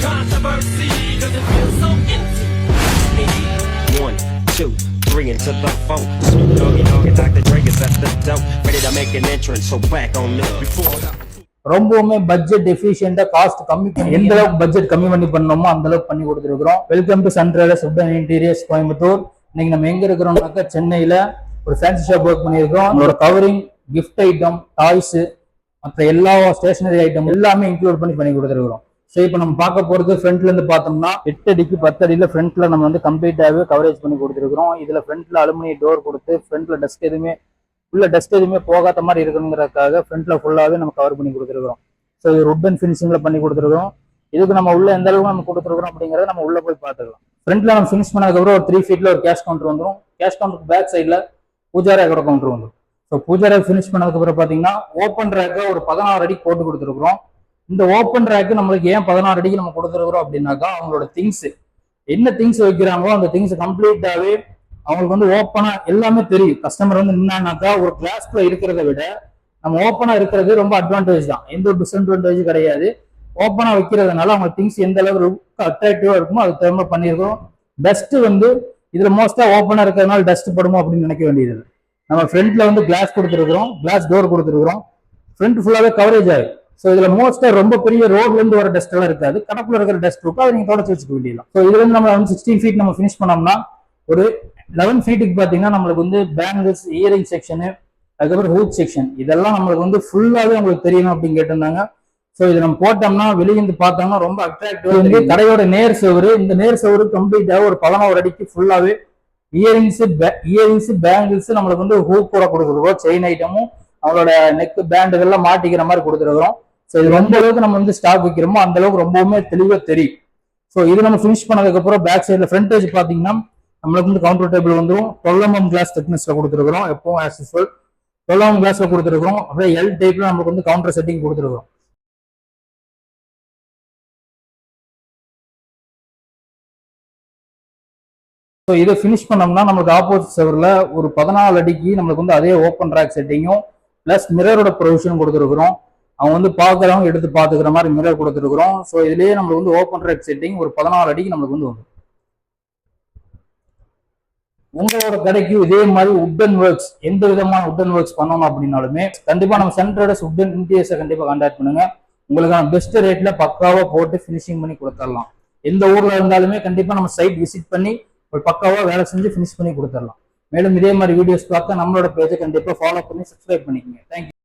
controversy, cause it feels so empty. 1, 2, 3 into the 4. Snoop Doggy Dogg and Dr. Dre is at the door, ready to make an entrance, so back on up. Before ரொம்பவுமே budget எஃபிஷியண்டா cost கம்மி பண்ணி எந்த அளவுக்கு budget கம்மி பண்ணணுமோ அந்த அளவுக்கு பண்ணி கொடுத்துருக்கோம். Welcome to Sun Traders wooden interiors Coimbatore. இன்னைக்கு நம்ம எங்க இருக்கிறோம்னாக்கா சென்னையில ஒரு ஃபேன்சி ஷாப் ஒர்க் பண்ணியிருக்கோம். நம்மளோட கவரிங், கிஃப்ட் ஐட்டம், டாய்ஸ், மற்ற எல்லா ஸ்டேஷனரி ஐட்டம் எல்லாமே இன்க்ளூட் பண்ணி கொடுத்துருக்கோம். ஸோ இப்போ நம்ம பார்க்க போறது ஃப்ரண்ட்ல இருந்து பார்த்தோம்னா 8 அடிக்கு 10 அடியில ஃப்ரண்ட்ல நம்ம வந்து கம்ப்ளீட்டாகவே கவரேஜ் பண்ணி கொடுத்துருக்கோம். இதுல ஃப்ரண்ட்ல அலுமினிய டோர் கொடுத்து ஃப்ரண்ட்ல டஸ்ட் எதுவுமே போகாத மாதிரி இருக்கணுங்கிறதுக்காக ஃப்ரண்ட்ல ஃபுல்லாவே நம்ம கவர் பண்ணி கொடுத்துருக்கோம். ஸோ இது வுட் அண்ட் ஃபினிஷிங்ல பண்ணி கொடுத்துருக்கோம். இதுக்கு நம்ம உள்ள எந்த அளவுக்கு நம்ம கொடுத்துருக்கோம் அப்படிங்கறத நம்ம உள்ள போய் பார்த்துக்கலாம். ஃப்ரண்ட்ல நம்ம ஃபினிஷ் பண்ணதுக்கப்புறம் ஒரு 3 ஃபீட்ல ஒரு கேஷ் கவுண்டர் வந்துடும். கேஷ் கவுண்டருக்கு பேக் சைட்ல பூஜா ரேக்கோட கவுண்டர் வந்துடும். ஸோ பூஜா ரேக் ஃபினிஷ் பண்ணதுக்கப்புறம் பார்த்தீங்கன்னா ஓப்பன் ரேக்கை ஒரு 16 அடி போட்டு கொடுத்துருக்கோம். இந்த ஓப்பன் ரேக்கு நம்மளுக்கு ஏன் 16 அடிக்கு நம்ம கொடுத்துருக்குறோம் அப்படின்னாக்கா அவங்களோட திங்ஸ் என்ன திங்ஸ் வைக்கிறாங்களோ அந்த திங்ஸ் கம்ப்ளீட்டாவே அவங்களுக்கு வந்து ஓப்பனா எல்லாமே தெரியும். கஸ்டமர் வந்து என்னன்னாக்கா ஒரு கிளாஸ்ல இருக்கிறத விட நம்ம ஓப்பனா இருக்கிறது ரொம்ப அட்வான்டேஜ் தான், எந்த ஒரு டிஸ்அட்வான்டேஜும் கிடையாது. ஓப்பனா வைக்கிறதுனால அவங்க திங்ஸ் எந்த அளவுக்கு அட்ராக்டிவா இருக்குமோ அது திரும்ப பண்ணியிருக்கோம். டஸ்ட் வந்து இதுல மோஸ்டா ஓப்பனா இருக்கிறதுனால டஸ்ட் படுமோ அப்படின்னு நினைக்க வேண்டியது. நம்ம ஃப்ரண்ட்ல வந்து கிளாஸ் கொடுத்துருக்கிறோம், கிளாஸ் டோர் கொடுத்துருக்கிறோம். ஃப்ரண்ட் ஃபுல்லாவே கவரேஜ் ஆகும். ஸோ இதுல மோஸ்டா ரொம்ப பெரிய ரோட்ல இருந்து வர டஸ்ட் எல்லாம் இருக்காது. கடப்புல இருக்கிற டஸ்ட் இருக்கும், அதை நீங்க தொடச்சு வச்சுக்க வேண்டியலாம். ஸோ இதுல இருந்து நம்ம 16 ஃபீட் நம்ம ஃபினிஷ் பண்ணோம்னா ஒரு 11 ஃபீட்டுக்கு பாத்தீங்கன்னா நம்மளுக்கு வந்து பேங்கிள்ஸ், இயரிங் செக்ஷனு, அதுக்கப்புறம் ஹூக் செக்ஷன் இதெல்லாம் நம்மளுக்கு வந்து ஃபுல்லாவே உங்களுக்கு தெரியணும் அப்படின்னு கேட்டிருந்தாங்க. ஸோ இது நம்ம போட்டோம்னா வெளியிருந்து பார்த்தோம்னா ரொம்ப அட்ராக்டிவா வந்து கடையோட நேர் சவுறு, இந்த நேர் சவுறு கம்ப்ளீட்டாக ஒரு 11 அடிக்கு ஃபுல்லாவே இயரிங்ஸ் பேங்கிள்ஸ் நம்மளுக்கு வந்து ஹூக் கூட கொடுத்துருக்கோம். செயின் ஐட்டமும் அவங்களோட நெக் பேண்டுகள்லாம் மாட்டிக்கிற மாதிரி கொடுத்துருக்கோம். ஸோ இது எந்த அளவுக்கு நம்ம வந்து ஸ்டாக் வைக்கிறோமோ அந்த அளவுக்கு ரொம்பவுமே தெளிவாக தெரியும். ஸோ இது நம்ம ஃபினிஷ் பண்ணதுக்கு அப்புறம் பேக் சைட்ல ஃப்ரண்டேஜ் பாத்தீங்கன்னா நம்மளுக்கு வந்து கவுண்டர் டேபிள் வந்துடும். 12 mm கிளாஸ் திக்னஸ்ல கொடுத்துருக்கோம். எப்பவும் ஆஸ் யூஸ்வல் 12 mm கிளாஸ்ல கொடுத்துருக்கோம். அப்படியே எல் டைப்ல நமக்கு வந்து கவுண்டர் செட்டிங் கொடுத்துருக்கோம். ஸோ இதை ஃபினிஷ் பண்ணோம்னா நம்மளுக்கு ஆப்போசிட் செவரில் ஒரு 14 அடிக்கு நம்மளுக்கு வந்து அதே ஓப்பன் ரேக் செட்டிங்கும் பிளஸ் மிரரோட ப்ரொவிஷனும் கொடுத்துருக்குறோம். அவங்க வந்து பார்க்குறவங்க எடுத்து பார்த்துக்கிற மாதிரி மிரர் கொடுத்துருக்குறோம். ஸோ இதுலேயே நம்மளுக்கு வந்து ஓப்பன் ரேக் செட்டிங் ஒரு 14 அடிக்கு நம்மளுக்கு வந்து வரும். உங்களோட கடைக்கு இதே மாதிரி உட்டன் ஒர்க்ஸ், எந்த விதமான உட்டன் ஒர்க்ஸ் பண்ணணும் அப்படின்னாலுமே கண்டிப்பா நம்ம சன் ட்ரேடர்ஸ் உட்டன் இன்டீரியர்ஸை கண்டிப்பா கான்டாக்ட் பண்ணுங்க. உங்களுக்கான பெஸ்ட் ரேட்ல பக்காவா போட்டு ஃபினிஷிங் பண்ணி கொடுத்துடலாம். எந்த ஊர்ல இருந்தாலுமே கண்டிப்பா நம்ம சைட் விசிட் பண்ணி ஒரு பக்காவா வேலை செஞ்சு ஃபினிஷ் பண்ணி கொடுத்துடலாம். மேலும் இதே மாதிரி வீடியோஸ் பார்க்க நம்மளோட பேஜை கண்டிப்பா ஃபாலோ பண்ணி சப்ஸ்கிரைப் பண்ணிக்கோங்க. தேங்க்யூ.